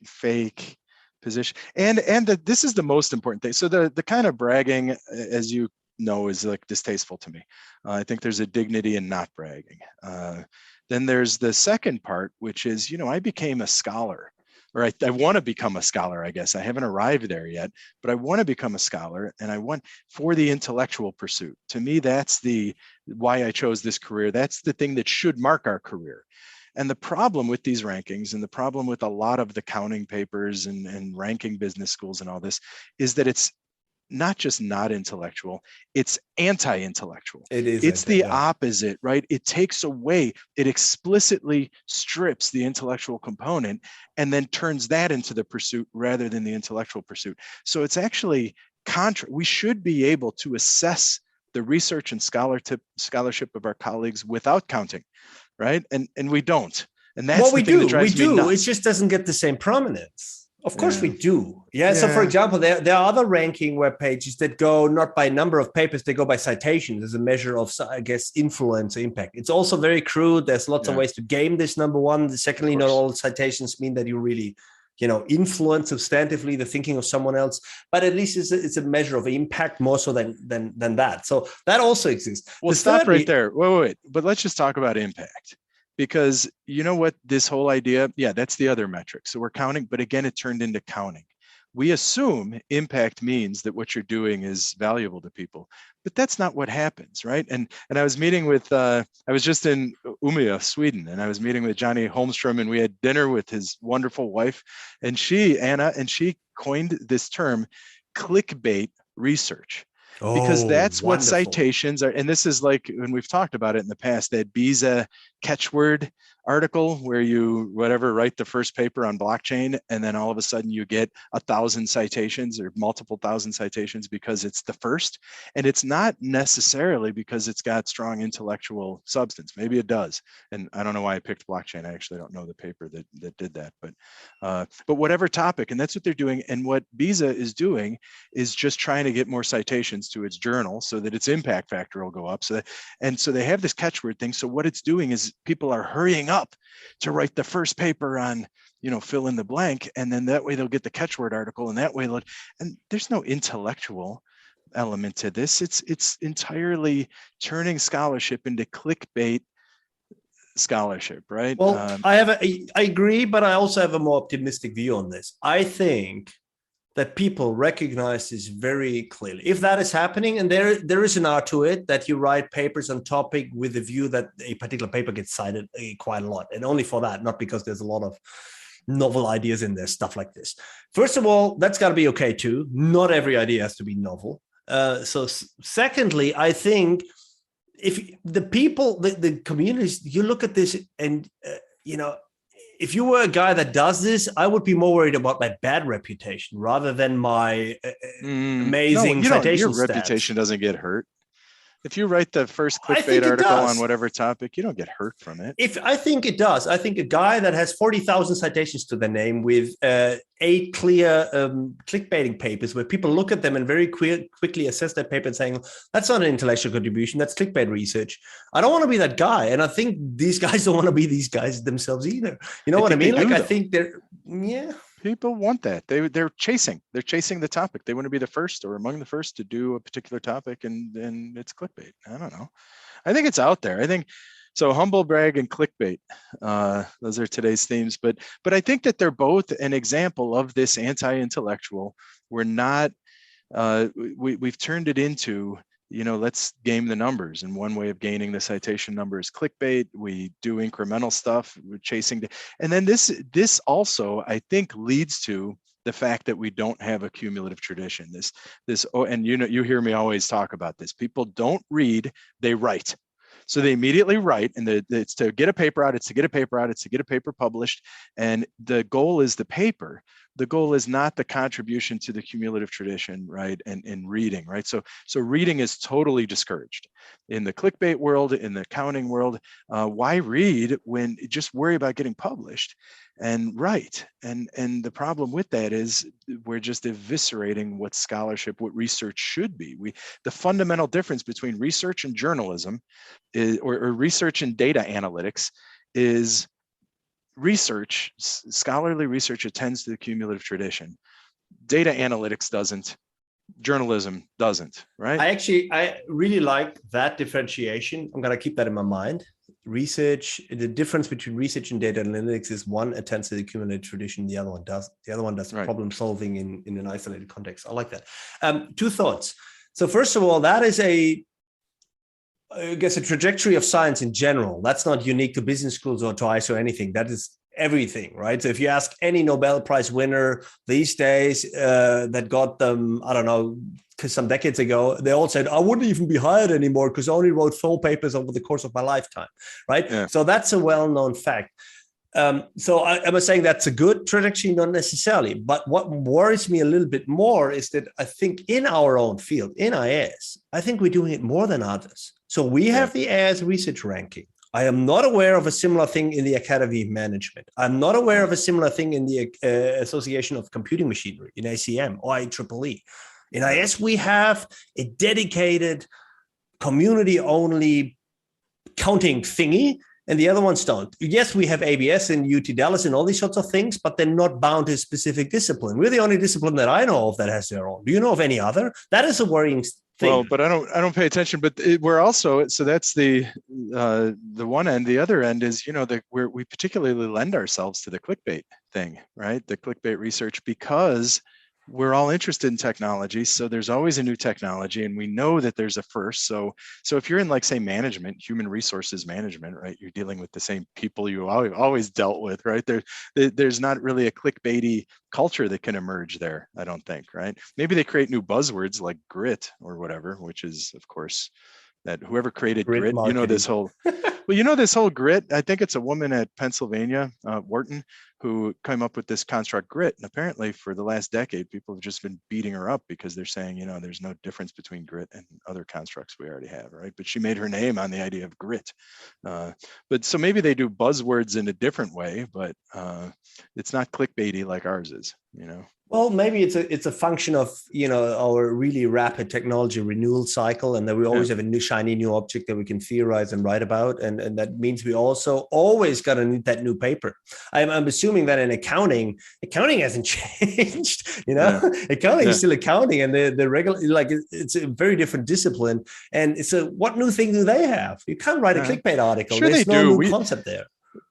fake position. And this is the most important thing. So the kind of bragging, as you know, is like distasteful to me. I think there's a dignity in not bragging. Then there's the second part, which is, I became a scholar. Or I want to become a scholar, I guess. I haven't arrived there yet, but I want to become a scholar, and I want for the intellectual pursuit. To me, that's why I chose this career. That's the thing that should mark our career. And the problem with these rankings, and the problem with a lot of the counting papers and ranking business schools and all this, is that it's not just not intellectual, it's anti-intellectual. It's the opposite, right? It takes away, it explicitly strips the intellectual component and then turns that into the pursuit rather than the intellectual pursuit. So it's actually we should be able to assess the research and scholarship of our colleagues without counting, right? And we don't. And that's we do. It just doesn't get the same prominence. Of course we do. Yeah. So for example, there are other ranking web pages that go not by number of papers, they go by citations as a measure of, I guess, influence or impact. It's also very crude. There's lots of ways to game this, number one. Secondly, not all citations mean that you really, influence substantively the thinking of someone else, but at least it's a measure of impact more so than that. So that also exists. Well, stop right there. Wait. But let's just talk about impact. Because you know what, this whole idea, that's the other metric. So we're counting, but again, it turned into counting. We assume impact means that what you're doing is valuable to people, but that's not what happens, right? And I was meeting with, I was just in Umeå, Sweden, and I was meeting with Johnny Holmstrom, and we had dinner with his wonderful wife, and Anna coined this term, clickbait research. Because that's what citations are. And this is like, when we've talked about it in the past, that Biza catchword article where you write the first paper on blockchain, and then all of a sudden you get 1,000 citations or multiple thousand citations because it's the first. And it's not necessarily because it's got strong intellectual substance. Maybe it does. And I don't know why I picked blockchain. I actually don't know the paper that did that, but whatever topic, and that's what they're doing. And what Biza is doing is just trying to get more citations to its journal so that its impact factor will go up. So they have this catchword thing. So what it's doing is people are hurrying up to write the first paper on, fill in the blank. And then that way they'll get the catchword article, and that way, and there's no intellectual element to this. It's entirely turning scholarship into clickbait scholarship, right? Well, I agree, but I also have a more optimistic view on this. I think that people recognize this very clearly. If that is happening, and there is an art to it, that you write papers on topic with the view that a particular paper gets cited quite a lot, and only for that, not because there's a lot of novel ideas in there, stuff like this. First of all, that's got to be okay too. Not every idea has to be novel. Secondly, I think if the people, the communities, you look at this and, if you were a guy that does this, I would be more worried about my bad reputation rather than my amazing citation your stats. Reputation doesn't get hurt. If you write the first clickbait article on whatever topic, you don't get hurt from it. I think it does. I think a guy that has 40,000 citations to their name with 8 clear clickbaiting papers where people look at them and very quickly assess that paper and saying, that's not an intellectual contribution, that's clickbait research. I don't want to be that guy. And I think these guys don't want to be these guys themselves either. You know what I mean? I think they're, People want that. They're chasing the topic. They want to be the first or among the first to do a particular topic, and it's clickbait. I don't know. I think it's out there. I think so. Humble brag and clickbait. Those are today's themes. But I think that they're both an example of this anti-intellectual. We're not. We've turned it into, let's game the numbers. And one way of gaining the citation number is clickbait. We do incremental stuff. We're chasing. And then this also, I think, leads to the fact that we don't have a cumulative tradition. And you hear me always talk about this. People don't read, they write. So they immediately write, and it's to get a paper out, it's to get a paper out, it's to get a paper published. And the goal is the paper. The goal is not the contribution to the cumulative tradition, right? And in reading, right? So reading is totally discouraged in the clickbait world, in the accounting world. Why read when just worry about getting published and write? And the problem with that is we're just eviscerating what scholarship, what research should be. The fundamental difference between research and journalism or research and data analytics is research, scholarly research attends to the cumulative tradition. Data analytics doesn't, journalism doesn't, right? I really like that differentiation. I'm going to keep that in my mind. Research, the difference between research and data analytics is one attends to the cumulative tradition, the other one does. The other one does right. Problem solving in an isolated context. I like that. Two thoughts. So first of all, that is I guess a trajectory of science in general. That's not unique to business schools or to ICE or anything. That is everything, right? So if you ask any Nobel Prize winner these days that got them, I don't know, some decades ago, they all said, I wouldn't even be hired anymore because I only wrote 4 papers over the course of my lifetime, right? Yeah. So that's a well-known fact. So I'm saying that's a good trajectory, not necessarily. But what worries me a little bit more is that I think in our own field, in IS, I think we're doing it more than others. So we have the IS research ranking. I am not aware of a similar thing in the Academy of Management. I'm not aware of a similar thing in the Association of Computing Machinery, in ACM or IEEE. In IS, we have a dedicated community-only counting thingy, and the other ones don't. Yes, we have ABS and UT Dallas and all these sorts of things, but they're not bound to a specific discipline. We're the only discipline that I know of that has their own. Do you know of any other? That is a worrying thing. Well, but I don't pay attention. But we're also, so that's the one end. The other end is, we particularly lend ourselves to the clickbait thing, right? The clickbait research, because we're all interested in technology. So there's always a new technology, and we know that there's a first. So if you're in, like, say, management, human resources management, right, you're dealing with the same people you always dealt with, right? There's not really a clickbaity culture that can emerge there, I don't think, right? Maybe they create new buzzwords like grit or whatever, which is, of course, that whoever created grit, this whole grit, I think it's a woman at Pennsylvania, Wharton, who came up with this construct grit. And apparently for the last decade, people have just been beating her up because they're saying, there's no difference between grit and other constructs we already have, right? But she made her name on the idea of grit. But so maybe they do buzzwords in a different way, but it's not clickbaity like ours is, Well, maybe it's a function of, our really rapid technology renewal cycle, and that we always have a new shiny new object that we can theorize and write about. And that means we also always got to need that new paper. I'm assuming that in accounting hasn't changed, accounting is still accounting, and the regular, like, it's a very different discipline. And so what new thing do they have? You can't write a clickbait article. Sure, there's no new concept there.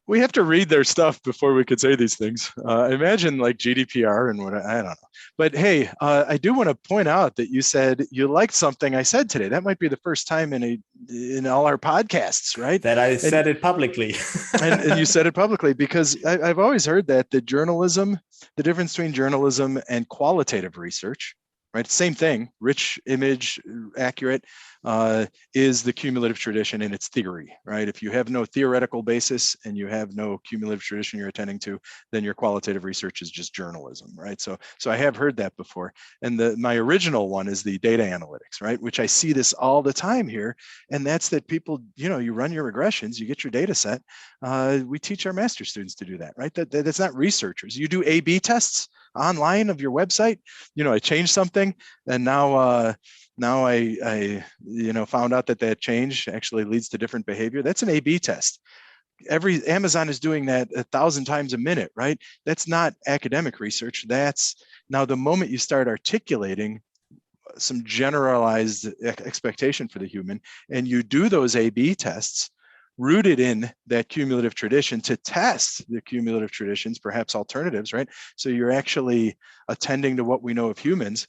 We have to read their stuff before we could say these things. Imagine like GDPR and what, I don't know. But hey, I do want to point out that you said you liked something I said today. That might be the first time in all our podcasts, right? That I said it publicly. and you said it publicly, because I've always heard that the difference between journalism and qualitative research, right? Same thing, rich image, accurate, is the cumulative tradition in its theory, right? If you have no theoretical basis and you have no cumulative tradition you're attending to, then your qualitative research is just journalism, right? So I have heard that before. And my original one is the data analytics, right? Which I see this all the time here. And that's that people, you run your regressions, you get your data set. We teach our master students to do that, right? That's not researchers. You do A/B tests online of your website. I changed something, and now I found out that change actually leads to different behavior. That's an A/B test. Amazon is doing that 1,000 times a minute, right? That's not academic research. That's now the moment you start articulating some generalized expectation for the human, and you do those A/B tests rooted in that cumulative tradition to test the cumulative traditions, perhaps alternatives, right? So you're actually attending to what we know of humans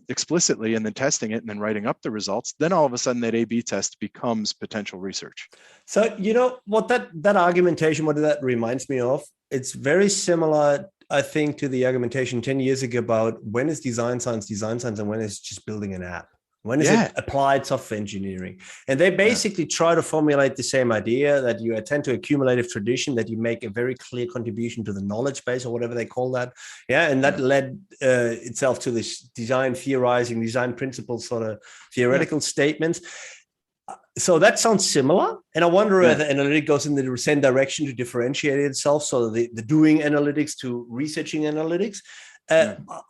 explicitly, and then testing it and then writing up the results. Then all of a sudden that A/B test becomes potential research. So, you know what that argumentation, what that reminds me of? It's very similar, I think, to the argumentation 10 years ago about when is design science, and when is just building an app. When is it applied software engineering? And they basically try to formulate the same idea, that you attend to a cumulative tradition, that you make a very clear contribution to the knowledge base or whatever they call that. Yeah. And that led itself to this design theorizing, design principles sort of theoretical statements. So that sounds similar. And I wonder whether analytic goes in the same direction to differentiate itself. So the doing analytics to researching analytics.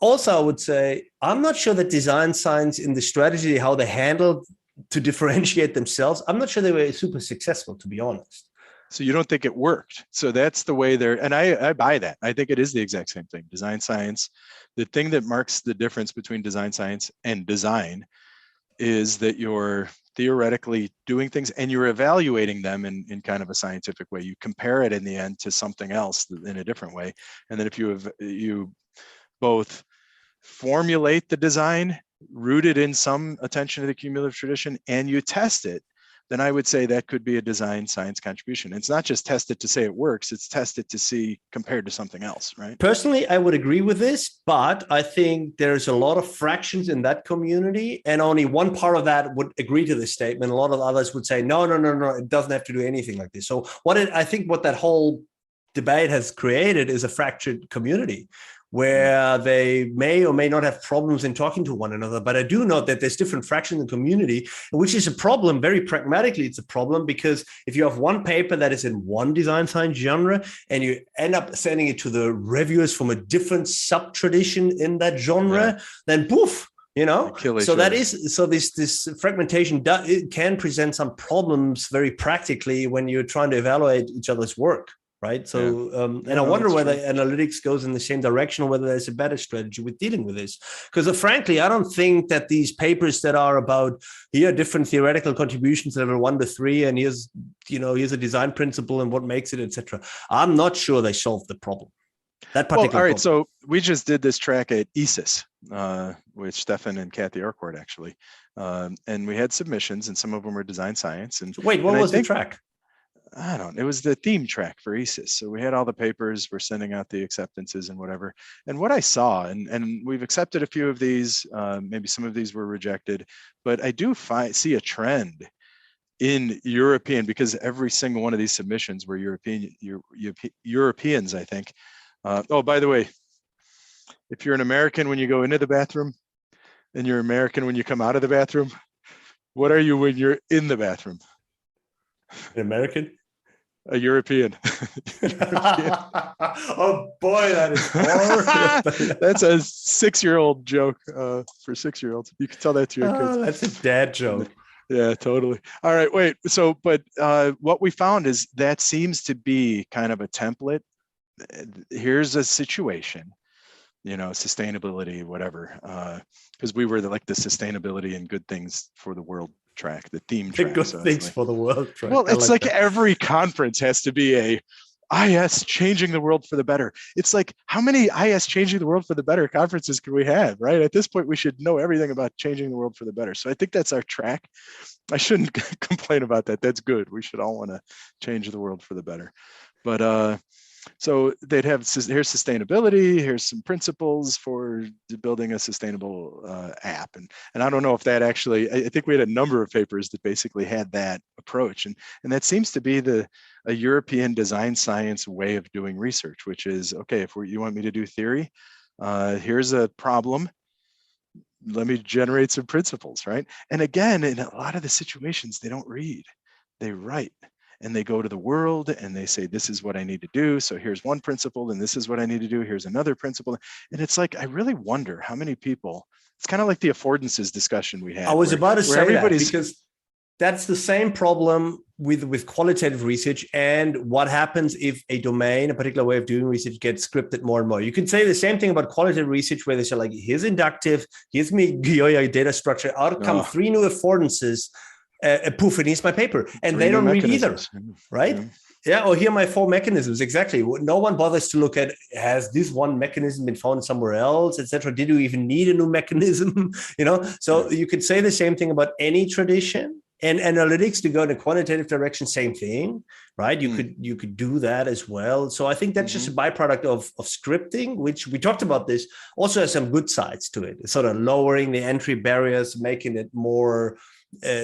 Also, I would say, I'm not sure that design science in the strategy, how they handled to differentiate themselves, I'm not sure they were super successful, to be honest. So you don't think it worked. So that's the way they're, and I buy that. I think it is the exact same thing. Design science, the thing that marks the difference between design science and design is that you're theoretically doing things and you're evaluating them in kind of a scientific way. You compare it in the end to something else in a different way. And then if you both formulate the design rooted in some attention to the cumulative tradition and you test it, then I would say that could be a design science contribution. It's not just test it to say it works, it's test it to see compared to something else, right? Personally, I would agree with this, but I think there's a lot of fractions in that community, and only one part of that would agree to this statement. A lot of others would say, no, it doesn't have to do anything like this. So I think what that whole debate has created is a fractured community, where they may or may not have problems in talking to one another. But I do note that there's different fractions in the community, which is a problem. Very pragmatically, it's a problem, because if you have one paper that is in one design science genre and you end up sending it to the reviewers from a different sub-tradition in that genre, then poof, so that is, so this fragmentation it can present some problems very practically when you're trying to evaluate each other's work. Right. So, and I wonder whether analytics goes in the same direction, or whether there's a better strategy with dealing with this. Because frankly, I don't think that these papers that are about here are different theoretical contributions, level 1 to 3, and here's a design principle and what makes it, etc. I'm not sure they solved the problem. That particular. All right. So we just did this track at ESIS, with Stefan and Kathy Orkord, actually. And we had submissions, and some of them were design science. And wait, what was the track? It was the theme track for ESIS. So we had all the papers, we're sending out the acceptances and whatever. And what I saw, and we've accepted a few of these, maybe some of these were rejected, but I do see a trend in European, because every single one of these submissions were Europeans, I think. Oh, by the way, if you're an American when you go into the bathroom and you're American when you come out of the bathroom, what are you when you're in the bathroom? An American? A European. Oh boy, that is horrible. That's a 6-year-old joke for 6-year-olds. You can tell that to your kids. That's a dad joke. Yeah, totally. All right, wait. So, but what we found is that seems to be kind of a template. Here's a situation, sustainability, whatever, because we were the sustainability and good things for the world track, the theme track. Good things for the world track. Well, it's like every conference has to be a IS changing the world for the better. It's like, how many IS changing the world for the better conferences can we have, right? At this point, we should know everything about changing the world for the better. So I think that's our track. I shouldn't complain about that. That's good. We should all want to change the world for the better. But so they'd have, here's sustainability, here's some principles for building a sustainable app. And I don't know if that actually, I think we had a number of papers that basically had that approach. And that seems to be a European design science way of doing research, which is, okay, if you want me to do theory, here's a problem, let me generate some principles, right? And again, in a lot of the situations, they don't read, they write. And they go to the world and they say, this is what I need to do. So here's one principle, and this is what I need to do. Here's another principle. And it's like, I really wonder how many people, it's kind of like the affordances discussion we had. I was about to say that, because that's the same problem with qualitative research. And what happens if a domain, a particular way of doing research, gets scripted more and more? You can say the same thing about qualitative research, where they say, like, here's inductive, here's me your data structure, outcome, 3 new affordances, poof, and here's my paper. And they don't read either, right? Yeah, or here are my 4 mechanisms. Exactly. No one bothers to look at, has this one mechanism been found somewhere else, etc. Did you even need a new mechanism? So you could say the same thing about any tradition. And analytics, to go in a quantitative direction, same thing, right? You could do that as well. So I think that's just a byproduct of scripting, which we talked about. This also has some good sides to it. It's sort of lowering the entry barriers, making it more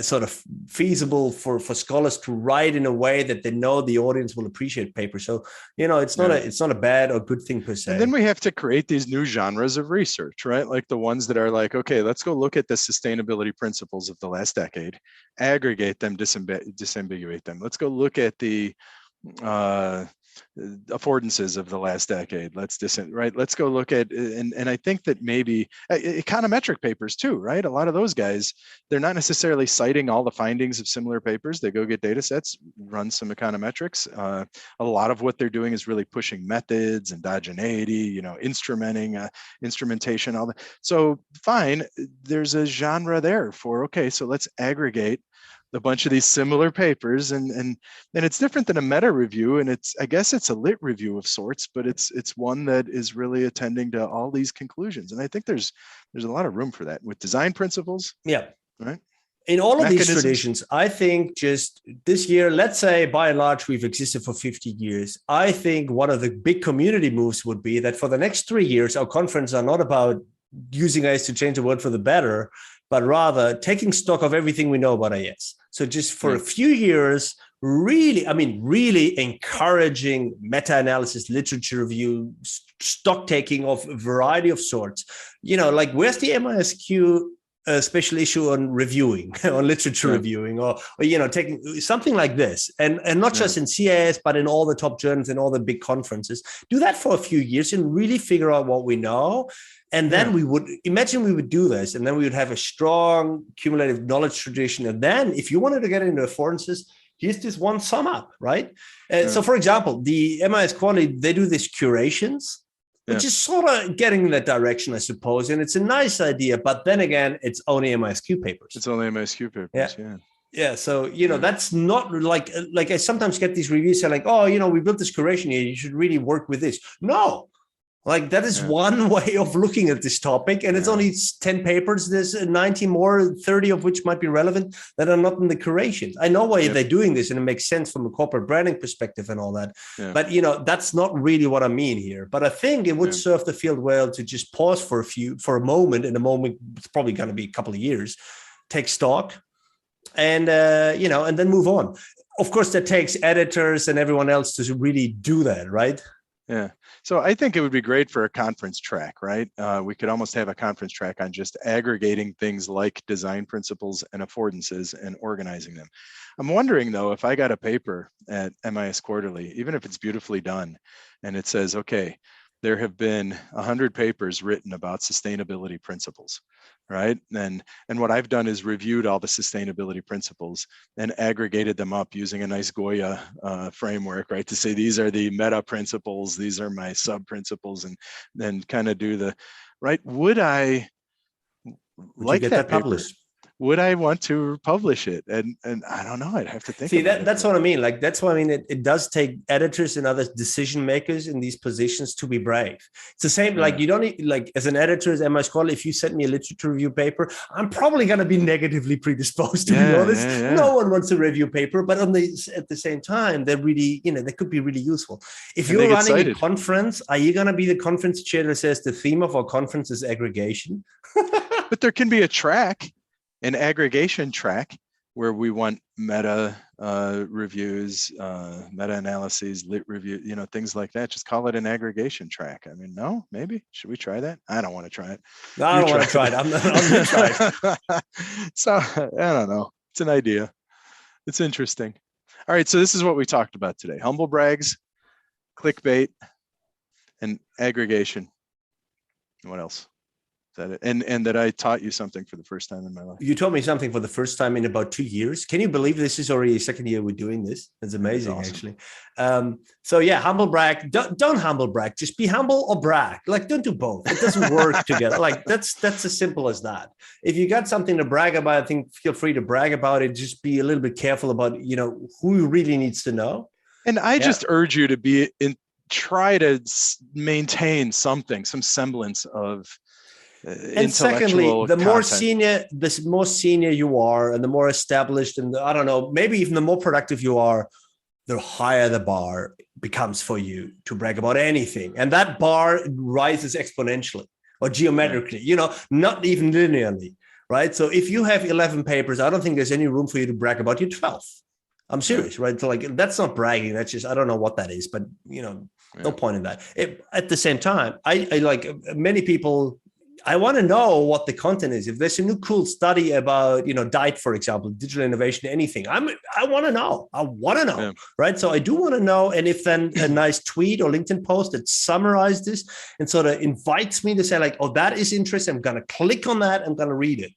sort of feasible for scholars to write in a way that they know the audience will appreciate paper. So, it's not a bad or good thing per se. And then we have to create these new genres of research, right? Like the ones that are like, okay, let's go look at the sustainability principles of the last decade, aggregate them, disambiguate them. Let's go look at the affordances of the last decade. Let's go look at, and I think that maybe econometric papers too, right? A lot of those guys, they're not necessarily citing all the findings of similar papers. They go get data sets, run some econometrics. A lot of what they're doing is really pushing methods, endogeneity, instrumenting, instrumentation, all that. So fine, there's a genre there for, okay, so let's aggregate a bunch of these similar papers, and it's different than a meta review, and I guess it's a lit review of sorts, but it's one that is really attending to all these conclusions. And I think there's a lot of room for that with design principles. Yeah. Right. In all of these traditions, I think just this year, let's say by and large, we've existed for 50 years. I think one of the big community moves would be that for the next 3 years, our conferences are not about using AS to change the world for the better, but rather taking stock of everything we know about AS. So just for a few years, really encouraging meta-analysis, literature review, stock taking of a variety of sorts. Like, where's the MISQ special issue on reviewing, on literature reviewing, or taking something like this, and not just in CAS, but in all the top journals and all the big conferences. Do that for a few years and really figure out what we know. And then we would do this, and then we would have a strong cumulative knowledge tradition. And then if you wanted to get into affordances, here's this one sum up, right? So for example, the MIS quality, they do these curations, which is sort of getting in that direction, I suppose. And it's a nice idea, but then again, it's only MISQ papers. It's only MISQ papers, Yeah. So, that's not like I sometimes get these reviews saying like, oh, we built this curation here, you should really work with this. No, like that is one way of looking at this topic. And it's only 10 papers. There's 90 more, 30 of which might be relevant that are not in the curations. I know why they're doing this, and it makes sense from a corporate branding perspective and all that. Yeah. But, that's not really what I mean here. But I think it would serve the field well to just pause for a moment, and a moment it's probably going to be a couple of years, take stock, and, and then move on. Of course, that takes editors and everyone else to really do that, right? Yeah. So I think it would be great for a conference track, right? We could almost have a conference track on just aggregating things like design principles and affordances and organizing them. I'm wondering, though, if I got a paper at MIS Quarterly, even if it's beautifully done, and it says, okay, there have been 100 papers written about sustainability principles, right? And what I've done is reviewed all the sustainability principles and aggregated them up using a nice Goya framework, right? To say these are the meta principles, these are my sub principles, and then kind of do the right. Would I like that paper? Published? Would I want to publish it? And I don't know. I'd have to think. See, that's what I mean. Like, that's what I mean. It does take editors and other decision makers in these positions to be brave. It's the same. Like, you don't need, like, as an editor, as MI Scholar, if you send me a literature review paper, I'm probably going to be negatively predisposed, to be honest. No one wants a review paper, but at the same time, they're really, they could be really useful. If you're running a conference, are you going to be the conference chair that says the theme of our conference is aggregation? But there can be a track. An aggregation track where we want meta reviews, meta analyses, lit review, things like that. Just call it an aggregation track. I mean, no, maybe. Should we try that? I don't want to try it. No, I don't want to try it. I'm going to try it. So I don't know. It's an idea. It's interesting. All right. So this is what we talked about today. Humble brags, clickbait, and aggregation. What else? that it? And that I taught you something for the first time in my life. You taught me something for the first time in about 2 years. Can you believe this is already the second year we're doing this? It's amazing, awesome. actually. So yeah, humble brag. Don't humble brag. Just be humble or brag. Like, don't do both. It doesn't work together. Like, that's as simple as that. If you got something to brag about, I think feel free to brag about it. Just be a little bit careful about, who really needs to know. And I just urge you to try to maintain some semblance of and secondly, the more senior you are, and the more established, and I don't know, maybe even the more productive you are, the higher the bar becomes for you to brag about anything. And that bar rises exponentially or geometrically, not even linearly, right? So if you have 11 papers, I don't think there's any room for you to brag about your 12th. I'm serious, right? So like, that's not bragging. That's just, I don't know what that is, but no point in that. At the same time, I like many people, I want to know what the content is. If there's a new cool study about, diet, for example, digital innovation, anything, I want to know. Right? So I do want to know. And if then a nice tweet or LinkedIn post that summarizes this and sort of invites me to say like, oh, that is interesting, I'm going to click on that, I'm going to read it.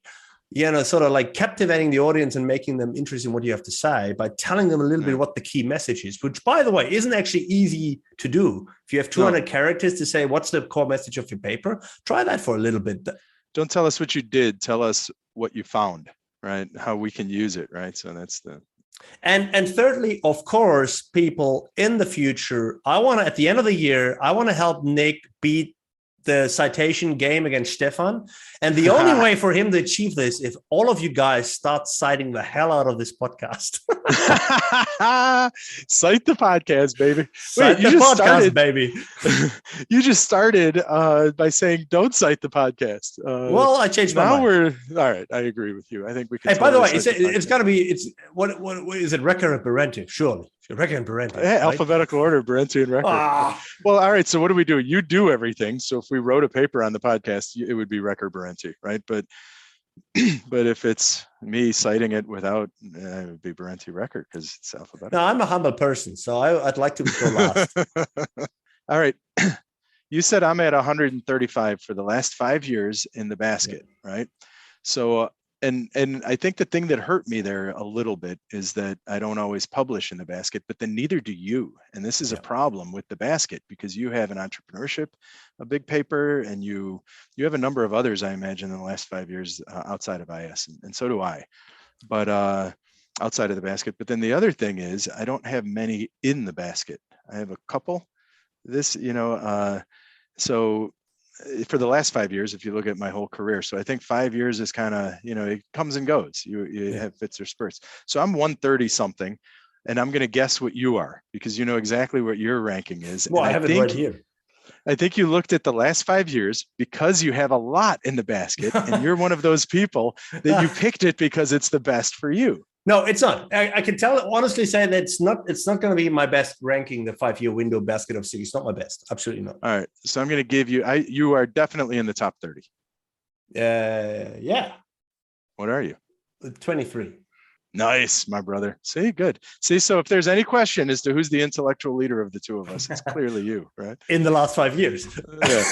Sort of like captivating the audience and making them interested in what you have to say by telling them a little bit what the key message is, which, by the way, isn't actually easy to do. If you have 200 characters to say, what's the core message of your paper? Try that for a little bit. Don't tell us what you did. Tell us what you found, right? How we can use it, right? So that's the... And thirdly, of course, people in the future, at the end of the year, I want to help Nick beat the citation game against Stefan. And the only way for him to achieve this, if all of you guys start citing the hell out of this podcast. Cite the podcast, baby. Wait, you just started, baby. You just started by saying don't cite the podcast. Well, I changed my mind. All right. I agree with you. I think we can. Hey, by the way, it's got to be. What is it? Recca and Parenti, surely. Recca and Parenti. Yeah, right? Alphabetical order, Parenti and Recca. Well, all right. So what do? You do everything. So if we wrote a paper on the podcast, it would be Recca or Parenti, right? But if it's me citing it without, it would be Parenti Recca because it's alphabetical. No, I'm a humble person, so I'd like to go last. All right. You said I'm at 135 for the last 5 years in the basket, right? So, and I think the thing that hurt me there a little bit is that I don't always publish in the basket, but then neither do you. And this is a problem with the basket because you have an entrepreneurship, a big paper, and you have a number of others, I imagine, in the last 5 years outside of IS, and so do I. But outside of the basket. But then the other thing is I don't have many in the basket. I have a couple. So for the last 5 years, if you look at my whole career, so I think 5 years is kind of, it comes and goes. You have fits or spurts. So I'm 130 something, and I'm going to guess what you are because you know exactly what your ranking is. Well, I have it right here. I think you looked at the last 5 years because you have a lot in the basket, and you're one of those people that you picked it because it's the best for you. No, it's not. I can honestly say that it's not going to be my best ranking, the 5 year window basket of 6. It's not my best. Absolutely not. All right. So I'm going to give you, you are definitely in the top 30. Yeah. What are you? 23. Nice, my brother. See, good. See, so if there's any question as to who's the intellectual leader of the two of us, it's clearly you, right? In the last 5 years. Yeah.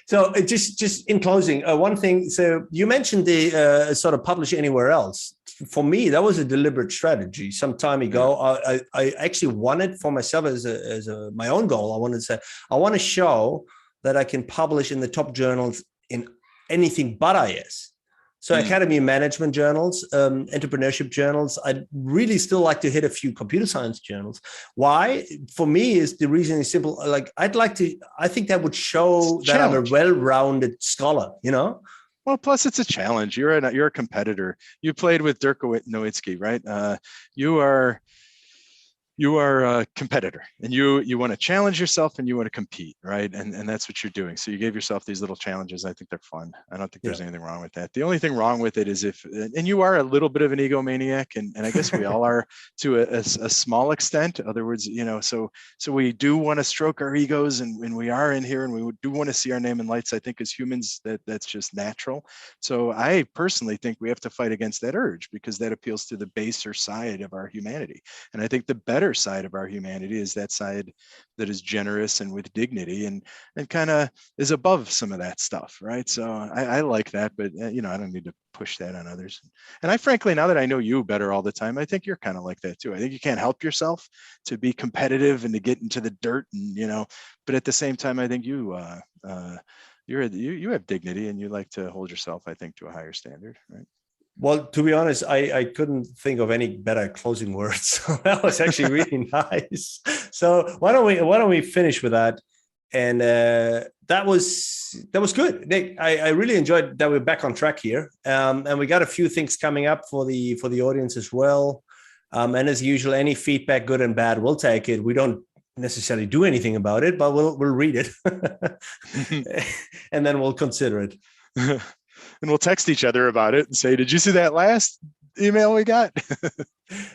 So just in closing, one thing. So you mentioned the sort of publish anywhere else. For me, that was a deliberate strategy some time ago. Yeah. I actually wanted for myself as my own goal. I wanted to say, I want to show that I can publish in the top journals in anything but IS. So academy management journals, entrepreneurship journals. I'd really still like to hit a few computer science journals. Why? For me, is the reason is simple. Like I think that would show that I'm a well-rounded scholar, Well, plus it's a challenge. You're a competitor. You played with Dirk Nowitzki, right? You are a competitor, and you want to challenge yourself and you want to compete, right? And that's what you're doing. So you gave yourself these little challenges. I think they're fun. I don't think there's anything wrong with that. The only thing wrong with it is and you are a little bit of an egomaniac, and I guess we all are to a small extent. In other words, so we do want to stroke our egos, and we are in here, and we do want to see our name in lights. I think as humans, that's just natural. So I personally think we have to fight against that urge because that appeals to the baser side of our humanity. And I think the better better side of our humanity is that side that is generous and with dignity and kind of is above some of that stuff, right? So I like that, but you know, I don't need to push that on others. And I frankly, now that I know you better all the time, I think you're kind of like that too. I think you can't help yourself to be competitive and to get into the dirt, and you know, but at the same time, I think you have dignity and you like to hold yourself, I think, to a higher standard, right? Well, to be honest, I couldn't think of any better closing words. So that was actually really nice. So why don't we finish with that? And that was good, Nick. I really enjoyed that we're back on track here, and we got a few things coming up for the audience as well. And as usual, any feedback, good and bad, we'll take it. We don't necessarily do anything about it, but we'll read it, and then we'll consider it. And we'll text each other about it and say, did you see that last email we got?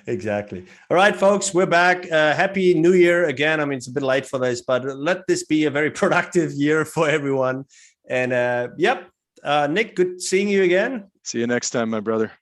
Exactly. All right, folks, we're back. Happy New Year again. I mean, it's a bit late for this, but let this be a very productive year for everyone. And yep, Nick, good seeing you again. See you next time, my brother.